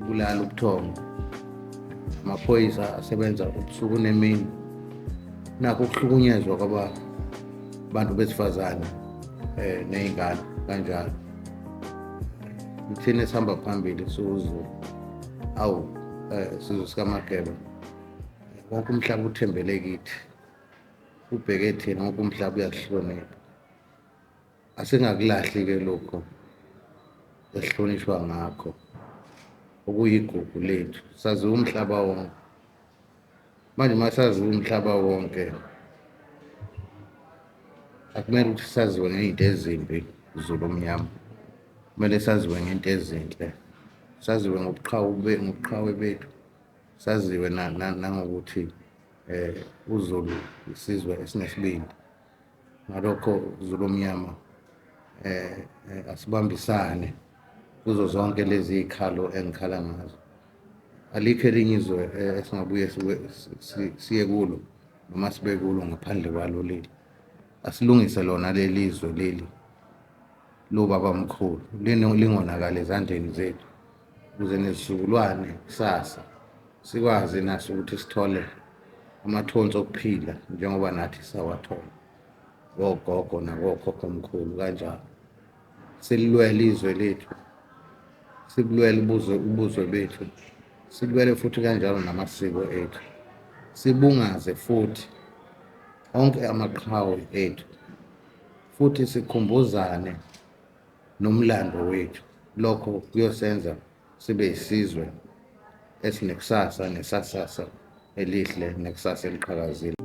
Kulala ubuthongo amaphoyisa asebenza ubusuku nemini nakho ukuhlukunyezwa kwabantu besifazane nezingane kanjalo. Thina esihamba phambili siwuZulu sizwe sikaMageba, wonke umhlaba uthembele kithi, ubheke thina, wonke umhlaba uyasihlonipha. Asingakulahli-ke lokho esihlonishwa ngakho okuyigugu lethu, saziwa umhlaba wonke. Manje uma saziwa umhlaba wonke akumele ukuthi saziwe ngey'nto ezimbi Zulu omnyama, kumele saziwe ngento ezinhle, saziwe ngobuqhawe bethu, saziwe nangokuthi uZulu isizwe esinesibindi. Ngalokho Zulu omnyama asibambisane kuzo zonke lezi y'khalo engikhala ngazo. Alikho elinye izwe esingabuye siye kulo noma sibe kulo ngaphandle kwalo leli. Asilungise lona leli zwe leli lobaba mkhulu lingonakali ezandleni zethu, ukuze nesizukulwane kusasa sikwazi naso ukuthi sithole amathonsi okuphila njengoba nathi sawathola wogogo nawokhokho mkhulu kanjalo. Sililwele izwe lethu, sibulwele ubuzwe bethu, silwele futhi kanjalo namasiko ethu, sibungaze futhi onke amaqhawe ethu, futhi sikhumbuzane nomlando wethu. Lokho kuyosenza sibe isizwe esinekusasa nesasasa elihle nekusasa eliqhakazile.